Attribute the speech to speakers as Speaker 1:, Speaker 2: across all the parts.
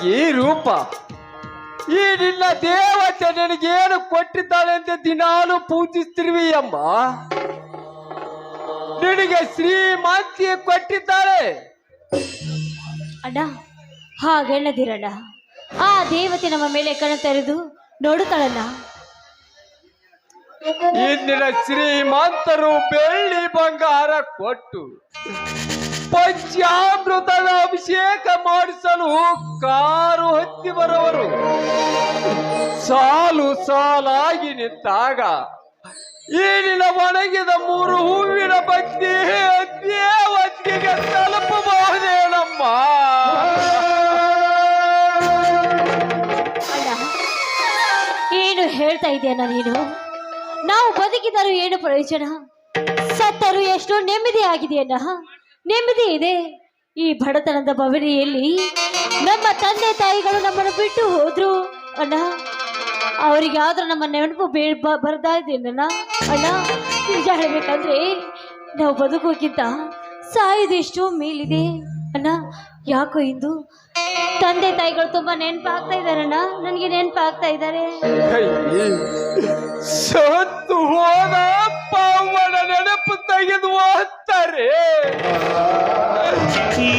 Speaker 1: ತಂಗಿ ರೂಪ, ಈ ನಿನ್ನ ದೇವತೆ ನನಗೇನು ಕೊಟ್ಟಿದ್ದಾಳೆ ಅಂತ ದಿನಾಲು ಪೂಜಿಸ್ತಿರುವಿ ಅಮ್ಮ. ನಿನಗೆ ಶ್ರೀಮಂತಿ ಕೊಟ್ಟಿದ್ದಾಳೆ.
Speaker 2: ಅಣ್ಣ ಹಾಗೆಳ್ಳದಿರಣ್ಣ, ಆ ದೇವತೆ ನಮ್ಮ ಮೇಲೆ ಕಣ ತೆರೆದು ನೋಡುತ್ತಾಳಲ್ಲ.
Speaker 1: ಇಂದಿನ ಶ್ರೀಮಂತರು ಬೆಳ್ಳಿ ಬಂಗಾರ ಕೊಟ್ಟು ಪಂಚಾಮೃತದ ಅಭಿಷೇಕ ಮಾಡಿಸಲು ಕಾರು ಹತ್ತಿ ಬರುವರು. ಸಾಲು ಸಾಲಾಗಿ ನಿಂತಾಗ ಈ ನಿನ್ನ ಒಣಗಿದ 3 ಹೂವಿನ ಬತ್ತಿ ದೇವತೆಗೆ ತಲುಪಬಹುದೇನಮ್ಮ?
Speaker 2: ಅಣ್ಣ ಏನು ಹೇಳ್ತಾ ಇದೆಯಣ್ಣ ನೀನು? ನಾವು ಬದುಕಿದರೂ ಏನು ಪ್ರಯೋಜನ? ಸತ್ತರೂ ಎಷ್ಟೋ ನೆಮ್ಮದಿ ಆಗಿದೆಯಣ್ಣ, ನೆಮ್ಮದಿ ಇದೆ. ಈ ಬಡತನದ ಬವಣೆಯಲ್ಲಿ ನಮ್ಮ ತಂದೆ ತಾಯಿಗಳು ನಮ್ಮನ್ನು ಬಿಟ್ಟು ಹೋದ್ರು ಅಣ್ಣ. ಅವರಿಗೆ ಆದ್ರೂ ನಮ್ಮ ನೆನಪು ಬರ್ತಾ ಇದ್ದೇನಣ್ಣ. ಅಣ್ಣ ನಿಜ ಹೇಳ್ಬೇಕಂದ್ರೆ ನಾವು ಬದುಕೋಕ್ಕಿಂತ ಸಾಯೋದೆಷ್ಟೋ ಮೇಲಿದೆ ಅಣ್ಣ. ಯಾಕೋ ಇಂದು ತಂದೆ ತಾಯಿಗಳು ತುಂಬಾ ನೆನಪಾಗ್ತಾ ಇದಾರಣ್ಣ, ನನಗೆ ನೆನಪಾಗ್ತಾ ಇದ್ದಾರೆ.
Speaker 1: ಸತ್ತು ಹೋದ ಅಪ್ಪನ ನೆನಪು ತೆಗೆದು ಹೋಗ್ತಾರೆ.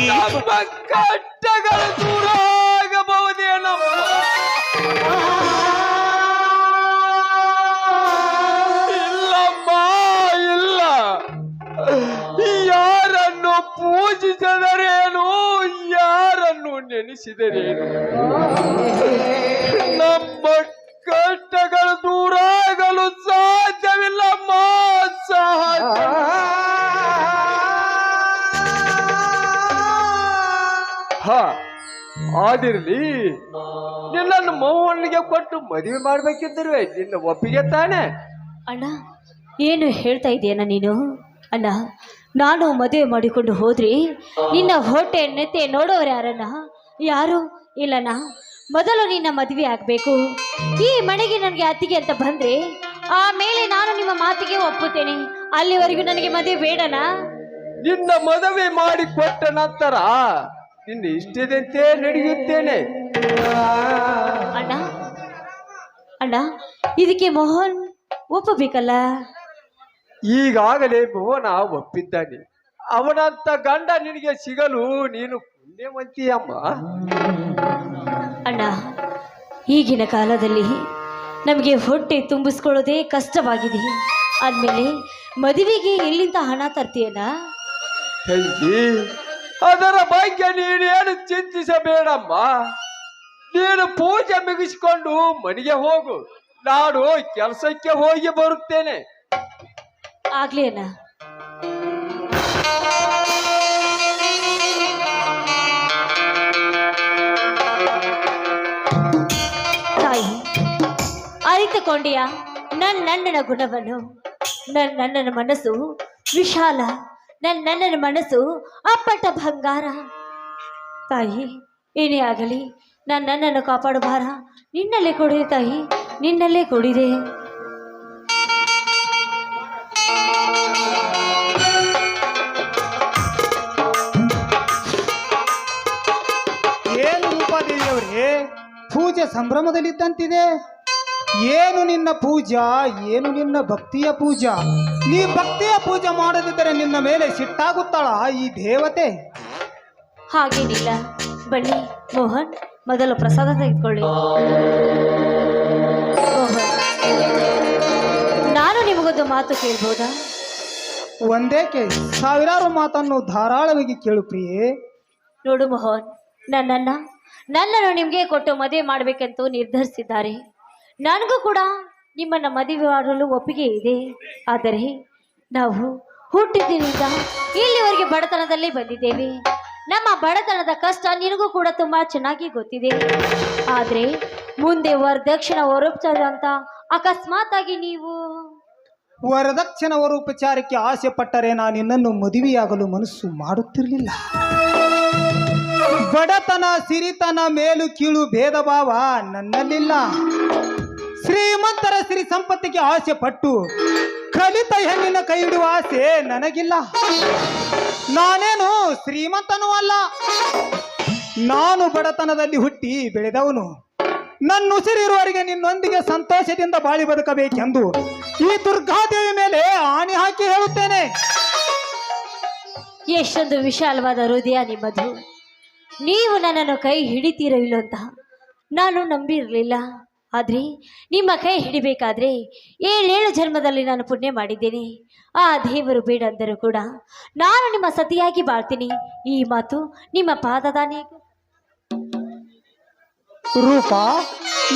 Speaker 1: ನಮ್ಮ ಕಷ್ಟಗಳು ದೂರ ಆಗಬಹುದೇನಮ್ಮ? ಇಲ್ಲಮ್ಮ, ಇಲ್ಲ. ಯಾರನ್ನು ಪೂಜಿಸಿದರೇನು, ಯಾರನ್ನು ನೆನೆಸಿದರೇನು, ನಮ್ಮ ಕಷ್ಟಗಳು ದೂರ ಆಗಲು ಸಾಧ್ಯವಿಲ್ಲಮ್ಮ, ಸಾಧ್ಯ. ಆದಿರ್ಲಿ, ನಿನ್ನನ್ನು ಮೋಹನ್ಗೆ ಕೊಟ್ಟು ಮದುವೆ ಮಾಡ್ಬೇಕಿದ್ದರೆ ನಿನ್ನ ಒಪ್ಪಿಗೆ ತಾನೆ?
Speaker 2: ಅಣ್ಣ ಏನು ಹೇಳ್ತಾ ಇದೆಯಣ್ಣ ನೀನು? ಅಣ್ಣ ನಾನು ಮದುವೆ ಮಾಡಿಕೊಂಡು ಹೋದ್ರಿ ನಿನ್ನ ಹೊಟ್ಟೆ ನೆತ್ತೆ ನೋಡೋರು ಯಾರಣ್ಣ? ಯಾರು ಇಲ್ಲಣ್ಣ. ಮೊದಲು ನಿನ್ನ ಮದುವೆ ಆಗಬೇಕು. ಈ ಮನೆಗೆ ನನಗೆ ಅತ್ತಿಗೆ ಅಂತ ಬಂದ್ರೆ ಆಮೇಲೆ ನಾನು ನಿಮ್ಮ ಮಾತಿಗೆ ಒಪ್ಪುತ್ತೇನೆ. ಅಲ್ಲಿವರೆಗೂ ನನಗೆ ಮದುವೆ ಬೇಡನಾ?
Speaker 1: ನಿನ್ನ ಮದುವೆ ಮಾಡಿ ಕೊಟ್ಟ ನಂತರ ನಿನ್ನ ಇಷ್ಟದಂತೆ ನಡೆಯುತ್ತೇನೆ.
Speaker 2: ಅಣ್ಣ ಅಣ್ಣ ಇದಕ್ಕೆ ಮೋಹನ್ ಒಪ್ಪಬೇಕಲ್ಲ?
Speaker 1: ಈಗಾಗಲೇ ಮೋಹನ ಒಪ್ಪಿದ್ದಾನೆ. ಅವನಂತ ಗಂಡ ನಿನಗೆ ಸಿಗಲು ನೀನು ಪುಣ್ಯವಂತಿಯಮ್ಮ.
Speaker 2: ಅಣ್ಣ ಈಗಿನ ಕಾಲದಲ್ಲಿ ನಮಗೆ ಹೊಟ್ಟೆ ತುಂಬಿಸ್ಕೊಳ್ಳೋದೇ ಕಷ್ಟವಾಗಿದೆ. ಆದ್ಮೇಲೆ ಮದುವೆಗೆ ಎಲ್ಲಿಂದ ಹಣ ತರ್ತೀಯಣ್ಣ?
Speaker 1: ತಂಗಿ, ಅದರ ಬಗ್ಗೆ ನೀನೇನು ಚಿಂತಿಸಬೇಡಮ್ಮ. ನೀನು ಪೂಜೆ ಮುಗಿಸಿಕೊಂಡು ಮನೆಗೆ ಹೋಗು, ನಾನು ಕೆಲಸಕ್ಕೆ ಹೋಗಿ ಬರುತ್ತೇನೆ.
Speaker 2: ಆಗ್ಲಿ ಅಣ್ಣ. ತಾಯಿ ಅರಿತುಕೊಂಡಿಯ ನನ್ನಣ್ಣನ ಗುಣವನ್ನು? ನನ್ನಣ್ಣನ ಮನಸ್ಸು ವಿಶಾಲ, ನನ್ನಣ್ಣನ ಮನಸ್ಸು ಅಪ್ಪಟ ಬಂಗಾರ. ತಾಯಿ ಏನೇ ಆಗಲಿ ನನ್ನಣ್ಣನ ಕಾಪಾಡು ಭಾರ ನಿನ್ನಲ್ಲೇ ಕೊಡಿದೆ ತಾಯಿ, ನಿನ್ನಲ್ಲೇ ಕೊಡಿದೆ.
Speaker 3: ಏನು ರೂಪಾದೇವಿಯವರೇ, ಪೂಜೆ ಸಂಭ್ರಮದಲ್ಲಿದ್ದಂತಿದೆ. ಏನು ನಿನ್ನ ಪೂಜಾ, ಏನು ನಿನ್ನ ಭಕ್ತಿಯ ಪೂಜಾ? ನೀ ಭಕ್ತಿಯ ಪೂಜೆ ಮಾಡದಿದ್ದರೆ ನಿನ್ನ ಮೇಲೆ ಸಿಟ್ಟಾಗುತ್ತಾಳ ಈ ದೇವತೆ?
Speaker 2: ಹಾಗೇನಿಲ್ಲ, ಬನ್ನಿ ಮೋಹನ್ ಮೊದಲು ಪ್ರಸಾದ ತೆಗೆದುಕೊಳ್ಳಿ. ಮೋಹನ್, ನಾನು ನಿಮಗೊಂದು ಮಾತು ಕೇಳ್ಬೋದಾ?
Speaker 3: ಒಂದೇಕೆ, ಸಾವಿರಾರು ಮಾತನ್ನು ಧಾರಾಳವಾಗಿ ಕೇಳು ಪ್ರಿಯೆ.
Speaker 2: ನೋಡು ಮೋಹನ್, ನನ್ನನ್ನು ನಿಮಗೆ ಕೊಟ್ಟು ಮದುವೆ ಮಾಡಬೇಕಂತೂ ನಿರ್ಧರಿಸಿದ್ದಾರೆ. ನನಗೂ ಕೂಡ ನಿಮ್ಮನ್ನು ಮದುವೆ ಮಾಡಲು ಒಪ್ಪಿಗೆ ಇದೆ. ಆದರೆ ನಾವು ಹುಟ್ಟಿದ್ದಿನಿಂದ ಇಲ್ಲಿವರೆಗೆ ಬಡತನದಲ್ಲೇ ಬಂದಿದ್ದೇವೆ. ನಮ್ಮ ಬಡತನದ ಕಷ್ಟ ನಿನಗೂ ಕೂಡ ತುಂಬಾ ಚೆನ್ನಾಗಿ ಗೊತ್ತಿದೆ. ಆದರೆ ಮುಂದೆ ವರದಕ್ಷಿಣ ವರೋಪಚಾರ ಅಂತ ಅಕಸ್ಮಾತ್ ಆಗಿ ನೀವು
Speaker 3: ವರದಕ್ಷಿಣ ವರೋಪಚಾರಕ್ಕೆ ಆಸೆ ಪಟ್ಟರೆ ನಾನು ನಿನ್ನನ್ನು ಮದುವೆಯಾಗಲು ಮನಸ್ಸು ಮಾಡುತ್ತಿರಲಿಲ್ಲ. ಬಡತನ ಸಿರಿತನ ಮೇಲು ಕೀಳು ಭೇದ ಭಾವ ನನ್ನಲ್ಲಿಲ್ಲ. ಶ್ರೀಮಂತರ ಸಿರಿ ಸಂಪತ್ತಿಗೆ ಆಸೆ ಪಟ್ಟು ಕಲಿತ ಹೆಣ್ಣಿನ ಕೈ ಹಿಡುವ ಆಸೆ ನನಗಿಲ್ಲ. ನಾನೇನು ಶ್ರೀಮಂತನೂ ಅಲ್ಲ, ನಾನು ಬಡತನದಲ್ಲಿ ಹುಟ್ಟಿ ಬೆಳೆದವನು. ನನ್ನ ಉಸಿರಿರುವವರೆಗೆ ನಿನ್ನೊಂದಿಗೆ ಸಂತೋಷದಿಂದ ಬಾಳಿ ಬದುಕಬೇಕೆಂದು ಈ ದುರ್ಗಾದೇವಿ ಮೇಲೆ ಆಣೆ ಹಾಕಿ ಹೇಳುತ್ತೇನೆ.
Speaker 2: ಎಷ್ಟೊಂದು ವಿಶಾಲವಾದ ಹೃದಯ ನಿಮ್ಮದು. ನೀವು ನನ್ನನ್ನು ಕೈ ಹಿಡಿತೀರೋ ಇಲ್ಲೋ ಅಂತ ನಾನು ನಂಬಿರಲಿಲ್ಲ. ಆದರೆ ನಿಮ್ಮ ಕೈ ಹಿಡಿಬೇಕಾದ್ರೆ 7 ಜನ್ಮದಲ್ಲಿ ನಾನು ಪುಣ್ಯ ಮಾಡಿದ್ದೇನೆ. ಆ ದೇವರು ಬೇಡ ಅಂದರೂ ಕೂಡ ನಾನು ನಿಮ್ಮ ಸತಿಯಾಗಿ ಬಾಳ್ತೀನಿ. ಈ ಮಾತು ನಿಮ್ಮ ಪಾದದಾನೆ.
Speaker 3: ರೂಪ,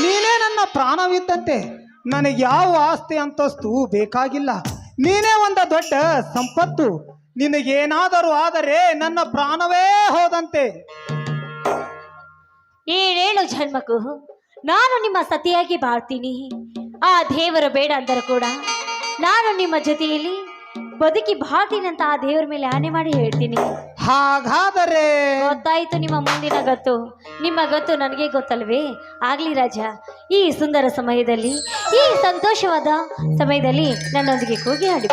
Speaker 3: ನೀನೇ ನನ್ನ ಪ್ರಾಣವಿದ್ದಂತೆ. ನನಗೆ ಯಾವ ಆಸ್ತಿ ಅಂತಸ್ತು ಬೇಕಾಗಿಲ್ಲ. ನೀನೇ ಒಂದು ದೊಡ್ಡ ಸಂಪತ್ತು. ನಿನಗೇನಾದರೂ ಆದರೆ ನನ್ನ ಪ್ರಾಣವೇ ಹೋದಂತೆ.
Speaker 2: 7 ಜನ್ಮಕ್ಕೂ ನಾನು ನಿಮ್ಮ ಸತಿಯಾಗಿ ಬಾಳ್ತೀನಿ. ಆ ದೇವರು ಬೇಡ ಅಂದರೂ ಕೂಡ ನಾನು ನಿಮ್ಮ ಜೊತೆಯಲ್ಲಿ ಬದುಕಿ ಬಾಳ್ತೀನಿ ಅಂತ ಆ ದೇವರ ಮೇಲೆ ಆಣೆ ಮಾಡಿ ಹೇಳ್ತೀನಿ.
Speaker 3: ಹಾಗಾದರೆ
Speaker 2: ಗೊತ್ತಾಯ್ತು ನಿಮ್ಮ ಮುಂದಿನ ಗೊತ್ತು. ನಿಮ್ಮ ಗೊತ್ತು ನನಗೆ ಗೊತ್ತಲ್ವೇ? ಆಗ್ಲಿ ರಾಜ, ಈ ಸುಂದರ ಸಮಯದಲ್ಲಿ, ಈ ಸಂತೋಷವಾದ ಸಮಯದಲ್ಲಿ ನನ್ನೊಂದಿಗೆ ಕೂಗಿ ಹಾಡಿ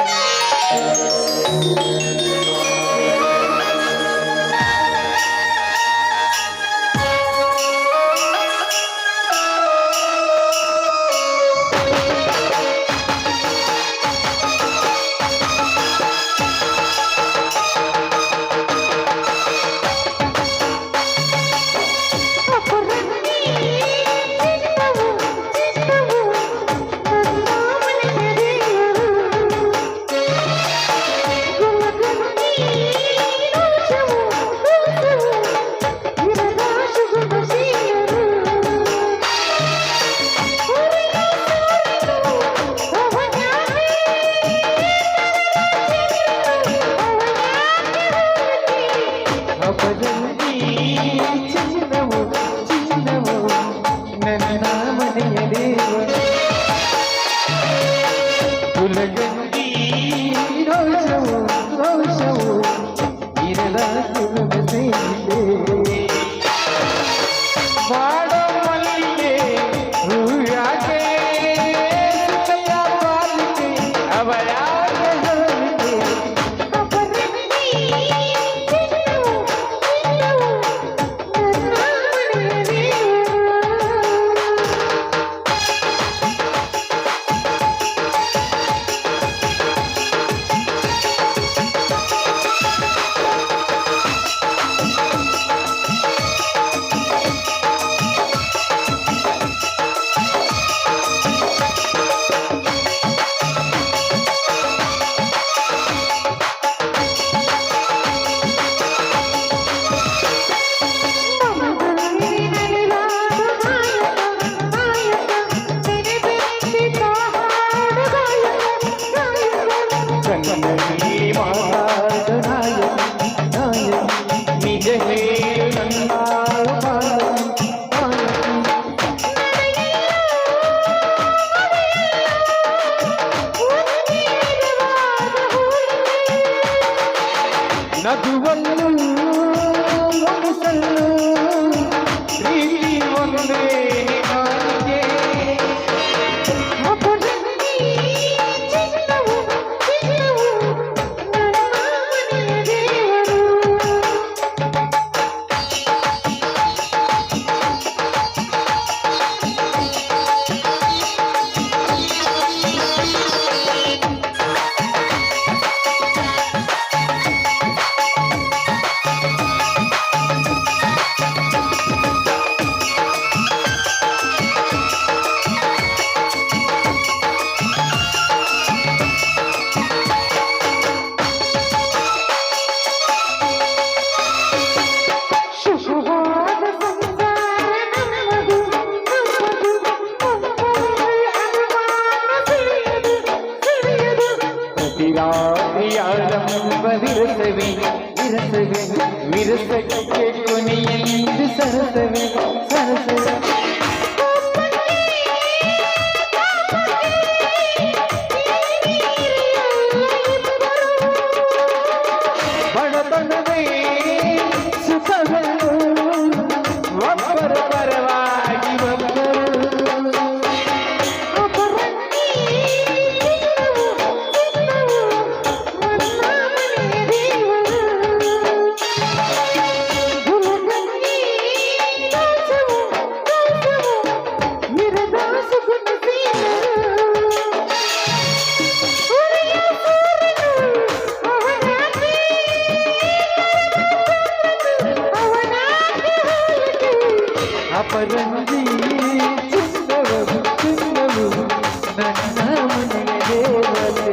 Speaker 2: ಬನ್ನಿ.
Speaker 4: ವಿರಸಕ್ಕೆ ಕೊನೆಯಲ್ಲಿ ಸರಸವೆ ಸರಸವೆ ಬಡತನವೇ ಸುಖಗಳು ಒಬ್ಬರ ಪರವಾಗಿ ಪರಂಗಿ ಚಿನ್ನವು ಚಿನ್ನವು ನನ್ನ ಮನೆಯ ದೇವತೆ.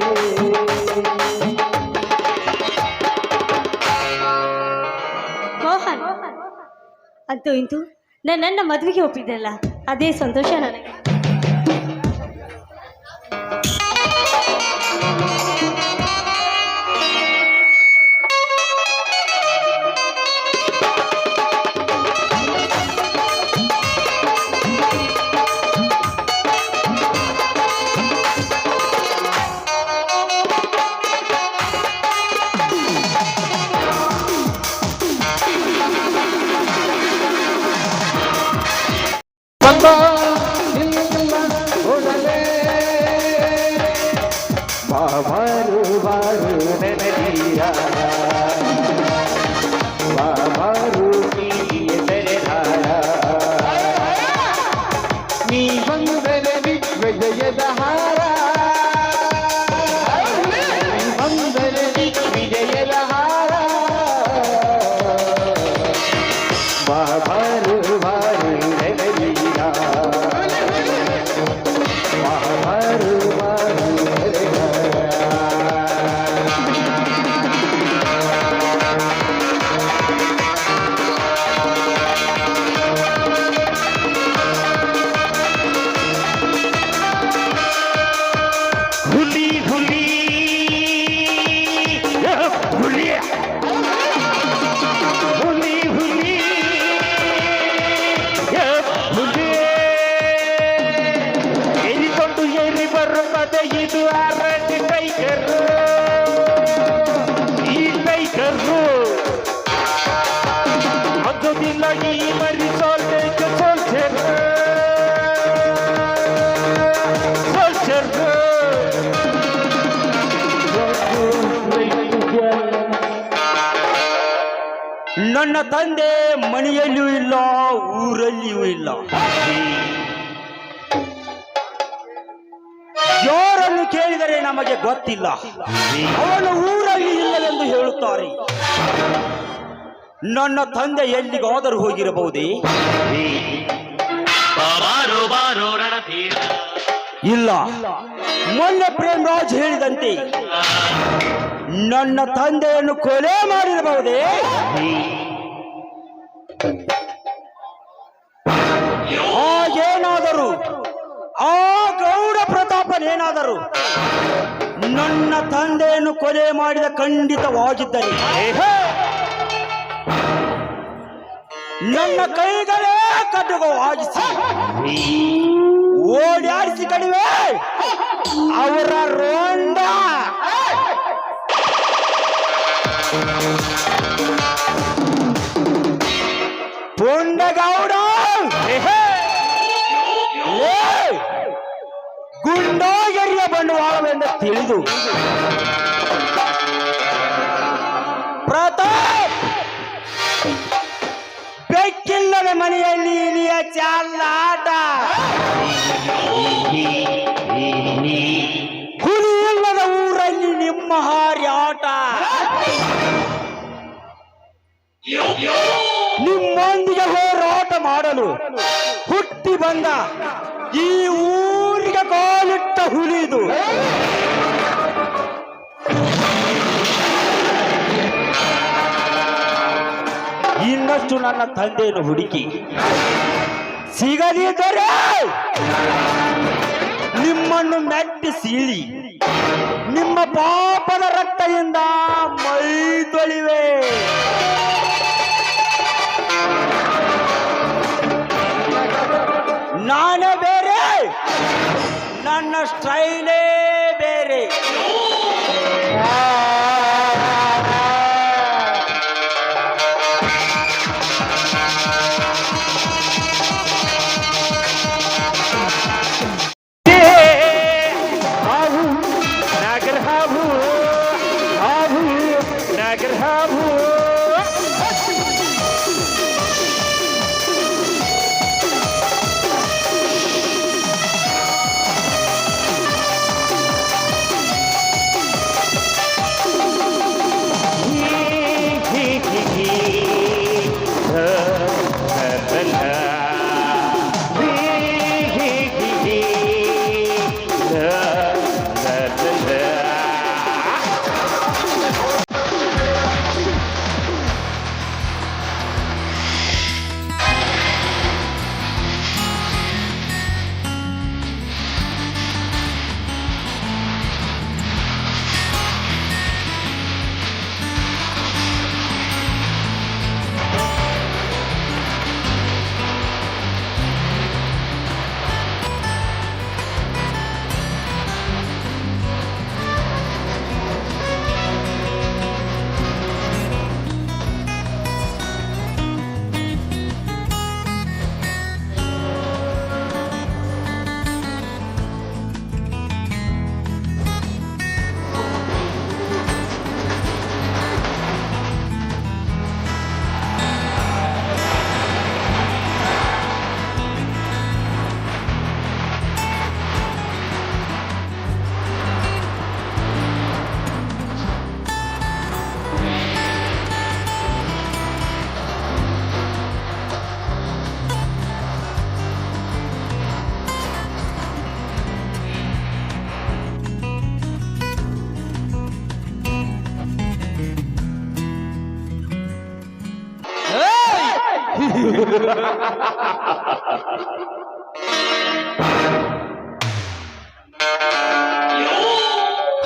Speaker 2: ಮೋಹನ್, ಅಂತೂ ಇಂತೂ ನನ್ನ ಮದುವೆಗೆ ಒಪ್ಪಿದ್ದಲ್ಲ, ಅದೇ ಸಂತೋಷ ನನಗೆ.
Speaker 4: ಬಾಬಾರು ಬಾರು ನೆನದೀರ ಬಾಬಾರು ನೀತಿಯ ತೆರೆದಾರ ನೀ ಬಂದರೆ ವಿಜಯದ ಹಾರ ನೀ ಬಂದರೆ ವಿಜಯದ ಹಾರ ಬಾಬಾರು ಬಾರು ನೆನದೀರ ಬಾಬಾರು ಬಾರು ಹುಲಿ ಹುಲಿ ಹುಲಿ ಹುಲಿ ಹುಲಿ ಹುಲಿ ಏರಿಕೊಂಡು ಏರಿ ಬರುತ್ತದೆ ಇದು ಆರತಿ ಟೈಗರು ಈ ಟೈಗರು ಅದ್ದುದಿಲ್ಲ ಈ ಮರಿ ಸೋಲ್ಟೇಜ್ ಸೋಲ್ಜರ್ ಸೋಲ್ಜರ್ ನನ್ನ ತಂದೆ ಮನೆಯಲ್ಲಿಯೂ ಇಲ್ಲ, ಊರಲ್ಲಿಯೂ ಇಲ್ಲ. ಯಾರನ್ನು ಕೇಳಿದರೆ ನಮಗೆ ಗೊತ್ತಿಲ್ಲ, ಅವನು ಊರಲ್ಲಿ ಇಲ್ಲವೆಂದು ಹೇಳುತ್ತಾರೆ. ನನ್ನ ತಂದೆ ಎಲ್ಲಿಗಾದರೂ ಹೋಗಿರಬಹುದೇ? ಇಲ್ಲ. ಮೊನ್ನೆ ಪ್ರೇಮರಾಜ್ ಹೇಳಿದಂತೆ ನನ್ನ ತಂದೆಯನ್ನು ಕೊಲೆ ಮಾಡಿರಬಹುದೇ? ಹಾಗೇನಾದರೂ ಆ ಗೌಡ ಪ್ರತಾಪನೇನಾದರೂ ನನ್ನ ತಂದೆಯನ್ನು ಕೊಲೆ ಮಾಡಿದ ಖಂಡಿತವಾಗಿದ್ದರೆ ನನ್ನ ಕೈಗಳೇ ಕಡ್ಡವಾಗಿಸಿ ಓಡಾಡಿಸಿ ಕಡಿವೆ ಅವರ ರೋಂಡ. ಪುಂಡಗೌಡ ಗುಂಡೋಗೆರಿಯ ಬಂಡವಾಳವೆಂದು ತಿಳಿದು ಪ್ರತಾಪ್ ಬೆಕ್ಕಿಲ್ಲದ ಮನೆಯಲ್ಲಿ ಇಲಿಯ ಚಾಲಾಟ, ಹುಲಿ ಇಲ್ಲದ ಊರಲ್ಲಿ ನಿಮ್ಮ ಹಾರ್ಯಾಟ. ನಿಮ್ಮೊಂದಿಗೆ ಹೋರಾಟ ಮಾಡಲು ಹುಟ್ಟಿ ಬಂದ ಈ ಊರಿಗೆ ಕಾಲಿಟ್ಟ ಹುಲಿದು. ಇನ್ನಷ್ಟು ನನ್ನ ತಂದೆಯನ್ನು ಹುಡುಕಿ ಸಿಗದಿದ್ದರೆ ನಿಮ್ಮನ್ನು ಮೆಟ್ಟಿ ಸೀಳಿ ನಿಮ್ಮ ಪಾಪದ ರಕ್ತದಿಂದ ಮೈ ತೊಳಿವೆ. ನಾನೇ ಬೇರೆ, ನನ್ನ ಸ್ಟೈಲೇ ಬೇರೆ.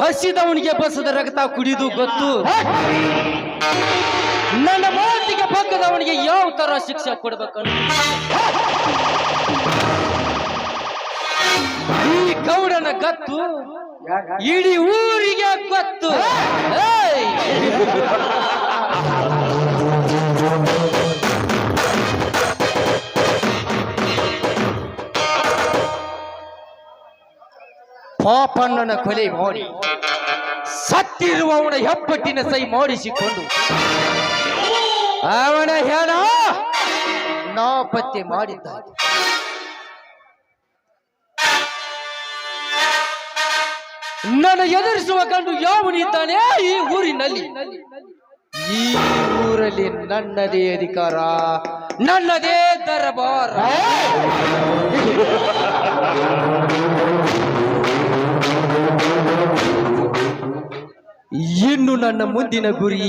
Speaker 1: ಹಸಿದವನಿಗೆ ಬಸದ ರಕ್ತ ಕುಡಿದು ಗೊತ್ತು. ನನ್ನ ಮಾತಿಗೆ ಬಗ್ಗದವನಿಗೆ ಯಾವ ತರ ಶಿಕ್ಷೆ ಕೊಡ್ಬೇಕನ್ನು ಈ ಗೌಡನ ಗತ್ತು ಇಡೀ ಊರಿಗೆ ಗೊತ್ತು. ಏಯ್! ಪಾಪಣ್ಣನ ಕೊಲೆ ಮಾಡಿ ಸತ್ತಿರುವವನ ಹೆಬ್ಬಟ್ಟಿನ ಸೈ ಮಾಡಿಸಿಕೊಂಡು ಅವನ ಹೆಣ ನಾಪತ್ತೆ ಮಾಡಿದ್ದಾನೆ. ನನ್ನ ಎದುರಿಸುವ ಗಂಡು ಯಾವನಿದ್ದಾನೆ ಈ ಊರಿನಲ್ಲಿ? ಈ ಊರಲ್ಲಿ ನನ್ನದೇ ಅಧಿಕಾರ, ನನ್ನದೇ ದರಬಾರ. ಇನ್ನು ನನ್ನ ಮುಂದಿನ ಗುರಿ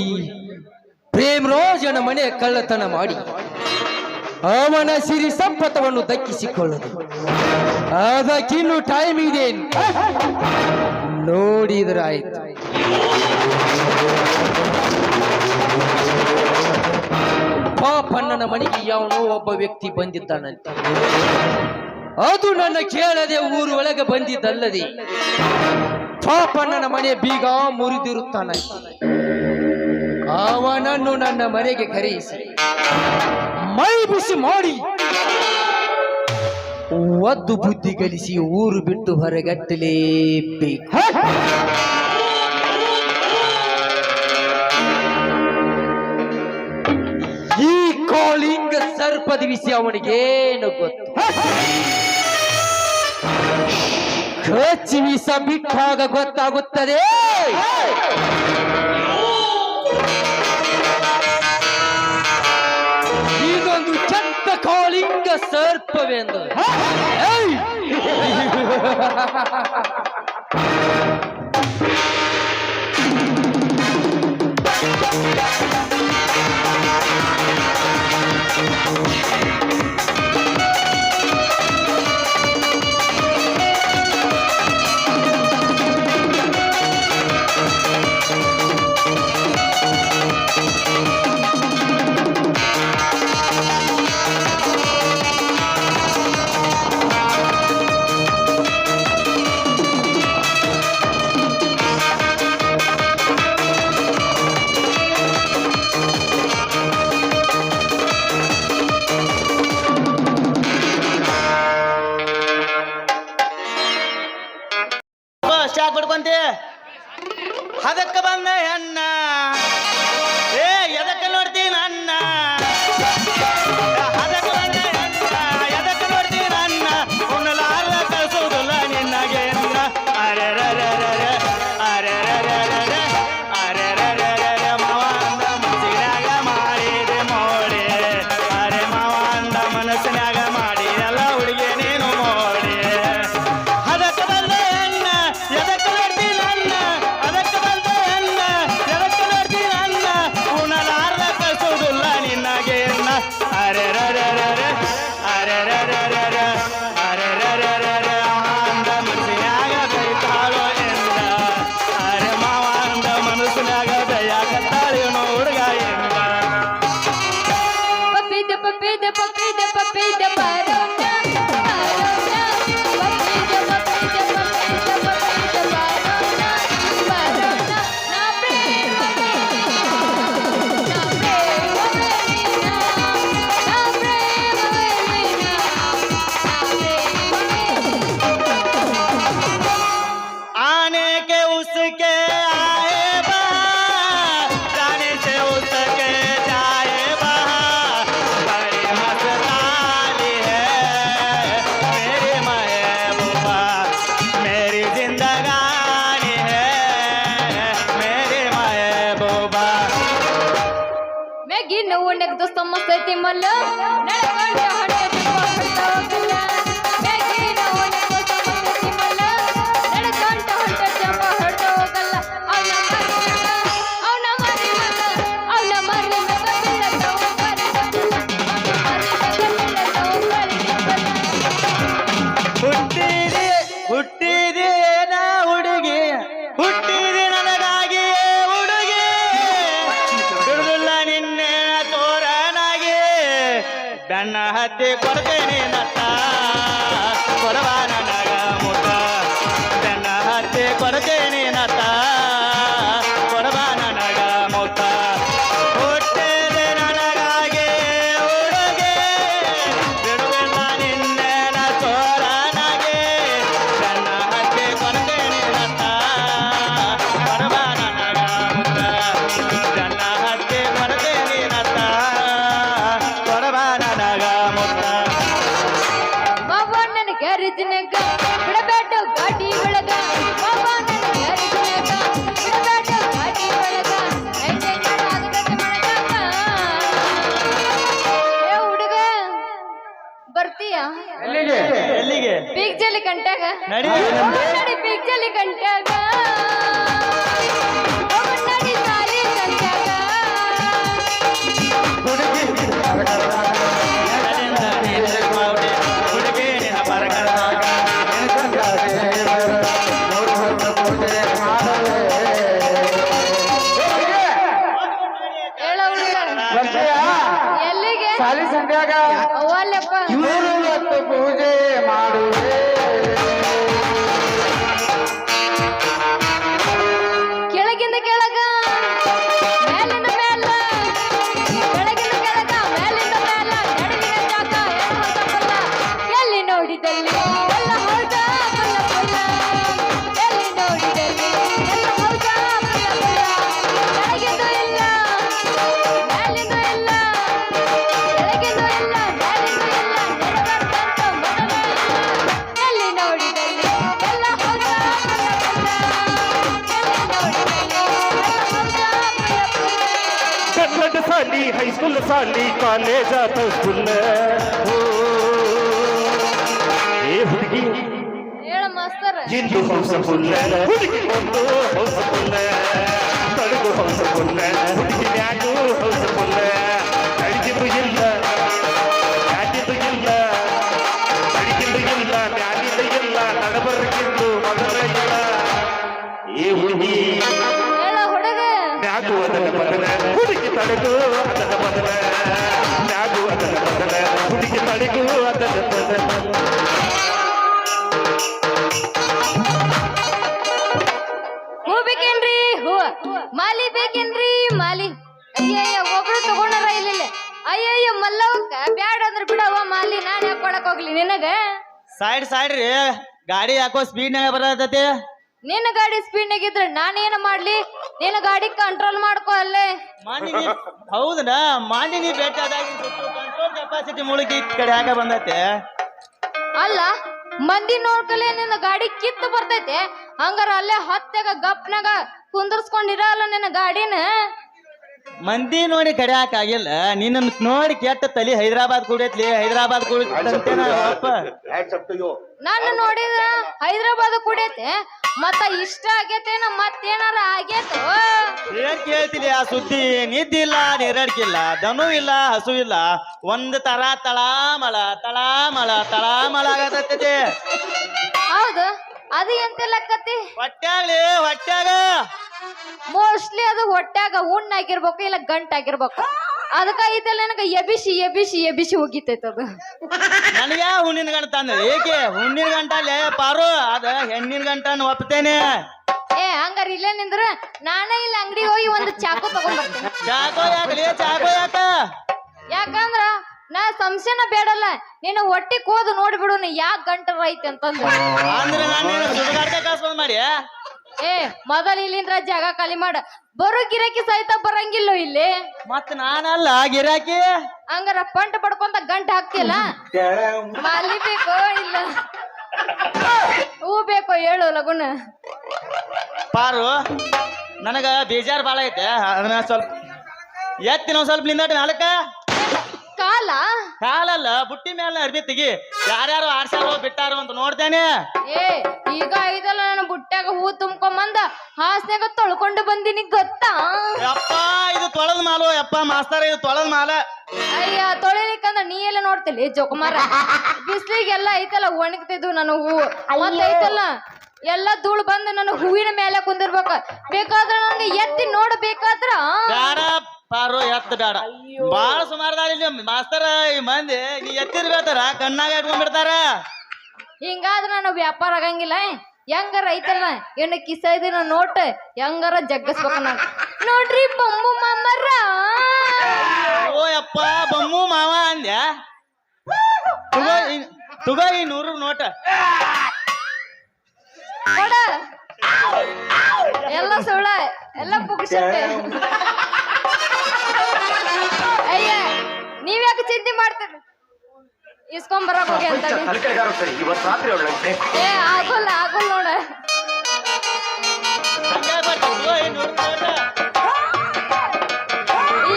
Speaker 1: ಪ್ರೇಮರಾಜನ ಮನೆಯ ಕಳ್ಳತನ ಮಾಡಿ ಅವನ ಸಿರಿ ಸಂಪತ್ತವನ್ನು ದಕ್ಕಿಸಿಕೊಳ್ಳದು. ಅದಕ್ಕಿನ್ನು ಟೈಮ್ ಇದೆ, ನೋಡಿದ್ರಾಯ್ತು. ಪಾಪಣ್ಣನ ಮನೆಗೆ ಯಾವನೋ ಒಬ್ಬ ವ್ಯಕ್ತಿ ಬಂದಿದ್ದಾನಂತ. ಅದು ನನ್ನ ಕೇಳದೆ ಊರು ಒಳಗೆ ಬಂದಿದ್ದಲ್ಲದೆ ಪಾಪಣ್ಣನ ಮನೆ ಬೀಗ ಮುರಿದಿರುತ್ತಾನಂತ. ಅವನನ್ನು ನನ್ನ ಮನೆಗೆ ಕರೆಯಿಸಿ ಮೈ ಬಿಸಿ ಮಾಡಿ ಒದ್ದು ಬುದ್ಧಿ ಕಲಿಸಿ ಊರು ಬಿಟ್ಟು ಹೊರಗಟ್ಟಲೇಬೇಕು. ಈ ಕಾಳಿಂಗ ಸರ್ಪದ ವಿಷಯ ಅವನಿಗೇನು ಗೊತ್ತು? ಕಚ್ಚಿ ವಿಷ ಬಿಟ್ಟಾಗ ಗೊತ್ತಾಗುತ್ತದೆ ಇದೊಂದು ಕೆಟ್ಟ ಕಾಳಿಂಗ ಸರ್ಪವೆಂದು. ಏಯ್!
Speaker 4: ಶಾಕ್ ಬಿಡ್ಕೊಂತಿ ಅದಕ್ಕ ಬಂದ ಹೆಣ್ಣ ಏ ಎದಕ್ಕ ನೋಡ್ತೀನಿ ಅಣ್ಣ ಅದಕ್ಕ ಬಂದ ಹೆಣ್ಣ ಎದಕ್ಕ ನೋಡ್ತೀನಿ ಅಣ್ಣ ಉಣ್ಣಲಾರ ಕಳ್ಸೋದಿಲ್ಲ ನಿನ್ನಗೆ ಅಣ್ಣ. ಅರೆ ಅರೆ ಮಾವ ಅಂದ ಮನಸ್ಸಿನಾಗ ಮಾಡಿದೆ ಮೋಡಿ. ಅರೆ ಮಾವ ಅಂದ ಮನಸ್ಸಿನಾಗ ಮಾಡಿ ಎಲ್ಲ ಹುಡುಗಿ ನೀನು ಮೋಡಿ. ಅದಕ್ಕ ಬಂದ ಹೆಣ್ಣ ಎದಕ್ಕ ನೋಡ್ತೀನಿ ಅಣ್ಣ ಅದಕ್ಕ ಬಂದ ಹೆಣ್ಣ ಎದಕ್ಕ ನೋಡ್ತೀನಿ ಅಣ್ಣ ಉಣ್ಣಲಾರ್ದ ಕಳ್ಸೋದಿಲ್ಲ ನಿನ್ನಗೆ ಅಣ್ಣ. ಅರೆ ಅಂದ ಮನಸ್ಸಿನಾಗ ಬೈತಾಳೋ ಎಂದ. ಅರೆ ಮಾವ ಅಂದ ಮನಸ್ಸಿನಾಗ ದಯಾಕತ್ತಾಳೇನೋ ಹುಡುಗ ಎಂದ.
Speaker 2: ಪಪ್ಪಿದ ಪಪ್ಪಿದ ಪಪ್ಪಿದ ಪಪ್ಪಿದ ಬಾರೋಣ ಬಾರೋಣ ಪಪ್ಪಿದ ಪಪ್ಪಿದ ಪಪ್ಪಿದ ಪಪ್ಪಿದ ಬಾರೋಣ ಬಾರೋಣ ನಾ ಪ್ರೇಮವೇ ನಾ ಪ್ರೇಮವೇ ನಾ ಪ್ರೇಮವೇ
Speaker 4: आने के उसके आए बहार जाने से उसके जाए बहार. बड़ी मस्तानी है मेरी महबूबा मेरी जिंदगानी है मेरी महबूबा.
Speaker 2: ಮ್ಯಾಗಿನ ಓಣ್ಯಾಗ ದೋಸ್ತ ಮಸ್ತೈತಿ ಮಲ್ಲ ನಡಗಂಡ ಹೊಟ್ಟೆ ತುಂಬ ಹೊಡ್ತಾವಲ್ಲ. ಮ್ಯಾಗಿನ ಓಣ್ಯಾಗ ದೋಸ್ತ ಮಸ್ತೈತಿ ಮಲ್ಲ ನಡಗಂಡ ಹೊಟ್ಟೆ ತುಂಬ ಹೊಡ್ತಾವಲ್ಲ. ಅವನ ಮರಿ ಮಗ ಅವನ ಮರಿ ಮಗ ಬೀಳತ್ತವ ಮರಿ ಮಗ ಅವನ ಮರಿ
Speaker 4: ಬೆನ್ನ ಹತ್ತಿ ಕೊಡ್ತೇನೆ ನತ್ತ ಕೊಡಬಾ ನನಗ ಮುತ್ತ ಬೆನ್ನ ಹತ್ತಿ ಕೊಡ್ತೇನೆ ನತ್ತ ಕೊಡಬಾ ನನಗ ಮುತ್ತ ಹುಟ್ಟಿದೆ ನನಗಾಗಿ ಹುಡುಗೆ ಬಿಡುವಿಲ್ಲ ನಿನ್ನೆನ ತೋರನಾಗೆ ಬೆನ್ನ ಹತ್ತಿ ಕೊಡ್ತೇನೆ ನತ್ತ ಕೊಡಬಾ ನನಗ ಮುತ್ತ ಬೆನ್ನ ಹತ್ತಿ ಕೊಡ್ತೇನೆ ನತ್ತ ಕೊಡಬಾ ನನಗ ಮುತ್ತ
Speaker 2: ಮಾವ ನನ್ನ ಗ್ಯಾರೇಜಿನಾಗ ಬಿಡಬೇಡ ಗಾಡಿ ಒಳಗ ಮಾವ ನನ್ನ ಗ್ಯಾರೇಜಿನಾಗ ಬಿಡಬೇಡ ಗಾಡಿ ಒಳಗ ಎಂಜಾಯ್ ಮಾಡಾಗತ್ತೆ ಮನದಾಗ ಏ ಹುಡುಗ ಬರ್ತೀಯಾ
Speaker 4: ಎಲ್ಲಿಗೆ
Speaker 2: ಬೀಗ್ ಜಲ್ಲಿ ಗಂಟಾಗ
Speaker 4: ನಡಿ
Speaker 2: ನಡಿ ಬೀಗ್ ಜಲ್ಲಿ ಗಂಟಾಗ ನಡಿ ಸಾಲಿ ಗಂಟಾಗ
Speaker 4: ಹುಡುಗಿ ನಿನ್ನ ಬರಗಾಲ
Speaker 2: ಹೇಳ ಹುಡುಗ ಎಲ್ಲಿಗೆ ಅವಲ್ಲಪ್ಪ
Speaker 3: ಪೂಜೆ ಮಾಡುವೆ
Speaker 2: ಕೆಳಗಿಂದ ಕೆಳಗ ಮೇಲಿಂದ ಮೇಲ ಕೆಳಗಿಂದ ಕೆಳಗ ಮೇಲಿಂದ ಮೇಲ ನಡುವಿನ ಜಾಗ ಏನು ಹೊಸಬಲ್ಲ ಎಲ್ಲಿ ನೋಡಿದಲ್ಲಿ ಎಲ್ಲ ಹೌದ ಬಲ್ಲ ಬಲ್ಲ ಎಲ್ಲಿ ನೋಡಿದಲ್ಲಿ ಎಲ್ಲ ಹೌದ ಬಲ್ಲ ಬಲ್ಲ ಕೆಳಗಿಂದ ಇಲ್ಲ ಮೇಲಿಂದ ಇಲ್ಲ ಕೆಳಗಿಂದ ಇಲ್ಲ ಮೇಲಿಂದ ಇಲ್ಲ ನೆರವರ್ತಂತ ಮೊದಲ ಎಲ್ಲಿ ನೋಡಿದಲ್ಲಿ ಎಲ್ಲ ಹೌದ ಬಲ್ಲ ಬಲ್ಲ ಎಲ್ಲಿ ನೋಡಿದಲ್ಲಿ ಎಲ್ಲ ಹೌದ ಬಲ್ಲ ಬಲ್ಲ
Speaker 5: ಕನ್ನಡ ಸಾಲಿ ಹೈಸ್ಕೂಲ್ ಸಾಲಿ ಕಾಲೇಜ್ ಆತ ಸ್ಕೂಲ್ ಏ ಹುಡುಗಿ
Speaker 2: ಹೇಳ ಮಾಸ್ತರ್
Speaker 5: ಇಂದು ಹೌಸಫುಲ್ ಹುಡುಗಿ ಒಂದು ಹೌಸಫುಲ್ ತಡಗು ಹೌಸಫುಲ್ ಹುಡುಗಿ ಮ್ಯಾಗೂ ಹೌಸಫುಲ್ ಅಡಿಗಿದು ಇಲ್ಲ ಮ್ಯಾಗಿದು ಇಲ್ಲ ಅಡಿಗಿದು ಇಲ್ಲ ಮ್ಯಾಗಿದು ಇಲ್ಲ ನಡಬರ್ಗಿದ್ದು ಮೊದಲ ಇಲ್ಲ ಏ ಹುಡುಗಿ
Speaker 2: ಹೇಳ ಹುಡುಗ
Speaker 5: ಮ್ಯಾಗು ಅದರ ಬದಲ ಹುಡುಗಿ ತಡೆಗೂ ಅದರ ಬದಲ ಮ್ಯಾಗು ಅದರ ಬದಲ ಹುಡುಗಿ ತಡೆಗೂ ಅದರ ಬದಲ
Speaker 2: ಹೂ ಬೇಕೇನ್ರಿ ಹೂ ಮಾಲಿ ಬೇಕೇನ್ರಿ ಮಾಲಿ ಅಯ್ಯಯ್ಯ ಒಬ್ರು ತಗೊಂಡಾರ ಇಲ್ಲ ಅಯ್ಯಯ್ಯ ಮಲ್ಲವಕ್ಕ ಬ್ಯಾಡ ಅಂದ್ರ ಬಿಡವ ಮಾಲಿ ನಾನ್ ಯಾಕೆ ಕೊಡಕ್ ಹೋಗ್ಲಿ ನಿನಗ
Speaker 4: ಸೈಡ್ ರೀ ಗಾಡಿ ಯಾಕೋ ಸ್ಪೀಡ್ನಾಗ ಬರತೈತಿ
Speaker 2: ನಿನ್ನ ಗಾಡಿ ಸ್ಪೀಡ್ ಇದ್ರೆ ನಾನೇನ ಮಾಡ್ಲಿ ನಿನ್ನ ಗಾಡಿ ಕಂಟ್ರೋಲ್ ಮಾಡ್ಕೋ ಅಲ್ಲೇ
Speaker 4: ಹೌದಾ ಮಾನ್ಯ ನೀ ಭೇಟಿ ಆದಾಗ ಕಂಟ್ರೋಲ್ ಕೆಪಾಸಿಟಿ ಮುಳುಗಿ ಈ ಕಡೆ ಯಾಕೆ ಬಂದೈತೆ
Speaker 2: ಅಲ್ಲ ಮಂದಿ ನೋಡ್ಕಲೆ ನಿನ್ನ ಗಾಡಿ ಕಿತ್ತು ಬರ್ತೈತೆ ಹಂಗಾರ ಅಲ್ಲೇ ಹತ್ತಾಗ ಗಪ್ನಾಗ ಕುಂದರ್ಸ್ಕೊಂಡಿರಲ್ಲ ನಿನ್ನ ಗಾಡಿನ
Speaker 4: ಮಂದಿ ನೋಡಿ ಕಡಿಯಾಕ ಆಗಿಲ್ಲ ನಿನ್ನ ನೋಡಿ ಕೆಟ್ಟ ತಲಿ ಹೈದರಾಬಾದ್ ಕೂಡೈತ್ಲಿ ಹೈದರಾಬಾದ್ ಕೂಡಪ್ಪ
Speaker 2: ನನ್ನ ನೋಡಿದ್ರ ಹೈದರಾಬಾದ್ ಕುಡಿಯತೆ ಮತ್ತ ಇಷ್ಟ ಆಗೇತೇನ ಮತ್ತೇನಾರ ಆಗೇತು
Speaker 4: ಏನ್ ಕೇಳ್ತಿಲಿ ಆ ಸುದ್ದಿ ನಿದ್ದಿಲ್ಲ ನೆರಡ್ಕಿಲ್ಲ ದನು ಇಲ್ಲ ಹಸು ಇಲ್ಲ ಒಂದ್ ತರ ತಳಾಮಳ ತಳಾಮಳ ತಳಾಮಳ ಆಗತೈತಿ
Speaker 2: ಹೌದು ಅದು ಎಂತೆಲ್ಲ ಕತಿ
Speaker 4: ಹೊಟ್ಯಾಗ್ಲಿ ಹೊಟ್ಯಾಗ
Speaker 2: ಮೋಸ್ಟ್ಲಿ ಅದು ಹೊಟ್ಯಾಗ ಉಣ್ಣಾಗಿರ್ಬೇಕು ಇಲ್ಲ ಗಂಟಾಗಿರ್ಬೇಕು ಅದಕ್ಕ ಇದೆಲ್ಲ ನನಗ ಎಬಿಸಿ ಎಬಿಸಿ ಎಬಿಸಿ ಹೋಗಿತೈತ ಅದು
Speaker 4: ನನಗೆ ಹುಣ್ಣಿನ ಗಂಟ ಅಂದ್ರೆ ಏಕೆ ಹುಣ್ಣಿನ ಗಂಟ ಅಲ್ಲೇ ಪಾರು ಅದ ಹೆಣ್ಣಿನ ಗಂಟನ ಒಪ್ತೇನೆ
Speaker 2: ಏ ಹಂಗಾರ ಇಲ್ಲೇ ನಿಂದ್ರ ನಾನೇ ಇಲ್ಲ ಅಂಗಡಿ ಹೋಗಿ ಒಂದು ಚಾಕು ತಗೊಂಡ್ ಬರ್ತೇನೆ
Speaker 4: ಚಾಕೋ ಯಾಕಲಿ ಚಾಕೋ ಯಾಕ
Speaker 2: ಯಾಕಂದ್ರ ನಾ ಸಂಶಯನ ಬೇಡಲ್ಲ ನೀನು ಹೊಟ್ಟಿ ಕೋದು ನೋಡ್ಬಿಡು ನೀ ಯಾಕೆ ಗಂಟರ ಐತಿ ಅಂತಂದು
Speaker 4: ಅಂದ್ರೆ ನಾನು ಸುಡುಗಾಡ್ಕ ಕಳ್ಸ್ಕೊಂಡ್ ಮಾಡಿ
Speaker 2: ಏ ಮೊದಲ ಇಲ್ಲಿಂದ್ರ ಜಾಗ ಖಾಲಿ ಮಾಡ ಬರೋ ಗಿರಾಕಿ ಸಹಿತ ಬರಂಗಿಲ್ಲೋ ಇಲ್ಲಿ
Speaker 4: ಮತ್ ನಾನಲ್ಲ ಗಿರಾಕಿ
Speaker 2: ಹಂಗಾರ ಪಂಟ ಪಡ್ಕೊಂತ ಗಂಟ ಹಾಕ್ತಿಲ್ಲ ಮಾಲಿ ಬೇಕೋ ಇಲ್ಲ ಹೂ ಬೇಕೋ ಹೇಳು ಲಗುನ
Speaker 4: ಪಾರು ನನಗ ಬೇಜಾರ್ ಬಾಳ ಐತೆ ಅದನ್ನ ಸ್ವಲ್ಪ ಎತ್ತಿನ ಸ್ವಲ್ಪ ನಿಂದಾಟ ನಾಲ್ಕ
Speaker 2: ಕಾಲ
Speaker 4: ಕಾಲಲ್ಲ ಬುಟ್ಟಿ ಮೇಲೆ ಅರ್ಬಿ ತೆಗಿ ಯಾರ್ಯಾರು ಆಡ್ಸಾರೋ ಬಿಟ್ಟಾರೋ ಅಂತ ನೋಡ್ತೇನೆ
Speaker 2: ಏ ಈಗ ಇದಲ್ಲ ನನ್ನ ಬುಟ್ಟ್ಯಾಗ ಹೂ ತುಂಬ್ಕೊಂಬಂದ ಹಾಸ್ನ್ಯಾಗ ತೊಳ್ಕೊಂಡು ಬಂದಿನಿ ಗೊತ್ತಾ
Speaker 4: ಯಪ್ಪ ಇದು ತೊಳೆದ ಮಾಲು ಯಪ್ಪ ಮಾಸ್ತರ ಇದು ತೊಳೆದ ಮಾಲ
Speaker 2: ಅಯ್ಯ ತೊಳಿಲಿಕ್ಕಂದ್ರ ನೀ ಎಲ್ಲ ನೋಡ್ತಿಲಿ ಜೋಕುಮಾರ ಬಿಸ್ಲಿಗೆಲ್ಲ ಐತಲ್ಲ ಒಣಗ್ತಿದ್ವು ನನ್ನ ಹೂವು ಮತ್ತೆ ಐತಲ್ಲ ಎಲ್ಲ ಧೂಳು ಬಂದು ನನ್ನ ಹೂವಿನ ಮೇಲೆ ಕುಂದಿರ್ಬೇಕ ಬೇಕಾದ್ರ ನನಗೆ ಎತ್ತಿ ನೋಡ್ಬೇಕಾದ್ರ
Speaker 4: ಬ್ಯಾಡ ಪಾರು ಎತ್ತ ಬೇಡ ಬಾಳ ಸುಮಾರದಾರ ಇಲ್ಲಿ ಮಾಸ್ತರ ಈ ಮಂದಿ ನೀ ಎತ್ತಿದ್ ಬೇತಾರ ಕಣ್ಣಾಗ ಇಟ್ಕೊಂಡ್ಬಿಡ್ತಾರ.
Speaker 6: ಹಿಂಗಾದ್ರ ನಾನು ವ್ಯಾಪಾರ ಆಗಂಗಿಲ್ಲ. ಹೆಂಗಾರ ಐತಲ್ಲ ಏನು ಕಿಸ ಇದಿನ ನೋಟ್ ಹೆಂಗಾರ ಜಗ್ಗಸ್ಬೇಕ ನಾನು. ನೋಡ್ರಿ ಬೊಂಬು ಮಾಮರ.
Speaker 4: ಓ ಯಪ್ಪ ಬೊಮ್ಮು ಮಾವ ಅಂದ್ಯ. ತುಗೋ ಈ 100 ನೋಟ
Speaker 6: ಕೊಡ. ಎಲ್ಲ ಸುಳ್ಳ ಎಲ್ಲ ಪುಗ್ಸಟ್ಟೆ. ಅಯ್ಯ ನೀವ್ಯಾಕೆ ಚಿಂತೆ ಮಾಡ್ತೀರಿ? ಇಸ್ಕೊಂಡ್ ಬರಕ್ ಹೋಗಿ ಅಂತ. ಏ ಆಗೋಲ್ಲ ನೋಡ.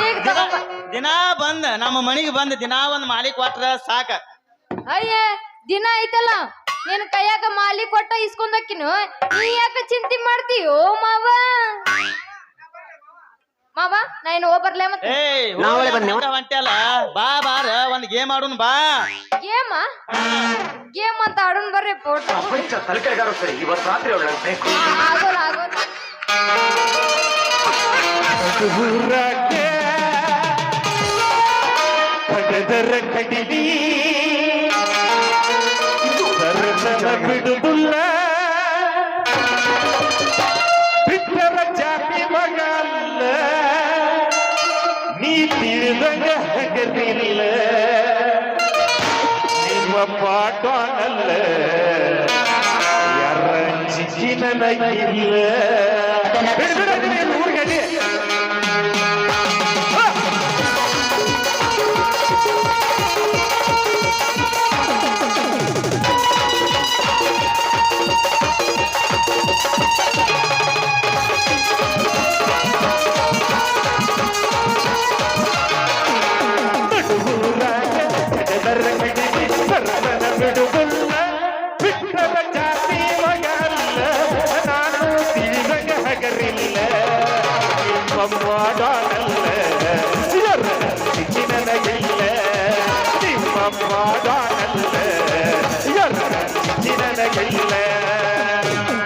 Speaker 6: ಈಗ
Speaker 4: ದಿನಾ ಬಂದ ನಮ್ಮ ಮನಿಗೆ ಬಂದ ದಿನಾ ಒಂದ್ ಮಾಲಿ ಕೊಟ್ರ ಸಾಕ.
Speaker 6: ಅಯ್ಯ ದಿನ ಐತಲ್ಲ ನಿನ್ ಕೈಯಾಗ ಮಾಲಿ ಕೊಟ್ಟ ಇಸ್ಕೊಂಡಕ್ಕಿನು ನೀ ಯಾಕ ಚಿಂತೆ ಮಾಡ್ತೀಯೋ ಮಾವ? ಮಾವ ನಾ ಇನ್ನು ಹೋಗ್ಬರ್ಲೆ ಮತ್ತೆ.
Speaker 4: ಹೊಂಟಲ್ಲ ಬಾ ಬಾರ ಒಂದ್ ಗೇಮ್ ಆಡೋಣ ಬಾ.
Speaker 6: ಗೇಮ್ ಅಂತ ಆಡೋಣ ಬರ್ರಿ. ಫೋಟೋ ಆಗೋಲ್ಲ
Speaker 5: ಕಡಿಲಿ ಬಿಡುವುಲ್ಲ ಬಿಟ್ಟರ ಜಾತಿ ಮಗ ಅಲ್ಲ ನೀ ತಿಳಿದಂಗ ಹಗರಿಲ್ಲ ನಿಮ್ಮ ಪಾಠನಲ್ಲ ಯಾರ ಚಿಕ್ಕಿನ ನಗಿಲ್ಲ ಊರ್ಗಡಿ ಬಿಟ್ಟರ ಜಾತಿ ಮಗ ಅಲ್ಲ ನಾನು ತಿಳಿದಂಗ ಹಗರಿಲ್ಲ ನಿಮ್ಮ ಮಾಡಲ್ಲ ಯಾರ ಚಿಕ್ಕಿನ ನಗಿಲ್ಲ ನಿಮ್ಮ ಮಾಡಲ್ಲ ಯಾರ ಚಿಕ್ಕಿನ ನಗಿಲ್ಲ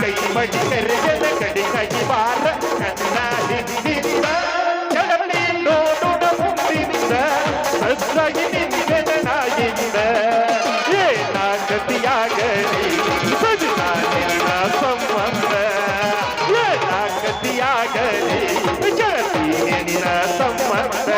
Speaker 5: ಕೈ ಮಡಿ ಕರೆಗದ ಕಡಿ ಕಡಿ ಬಾರ ಕನ್ನ ಹಿಂದಿಂದ ಕೆಳಗಡೆ ನೋಡುಡ ಮುಂದಿಂದ ಸದ್ದಾಗಿ ನಿಂತಿದೆ ನಾಯಿಂದ ಏನಾಗತಿಯಾಗಲಿ ಸಜಿನ ನಿನ್ನ ಸಂಬಂಧ ಏನಾಗತಿಯಾಗಲಿ ಗೆಳತಿ ನಿನ್ನ ಸಂಬಂಧ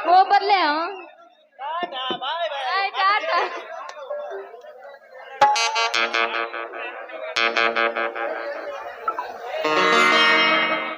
Speaker 6: ಹೋಗ್ಬರ್ಲೆ. ಟಾಟಾ.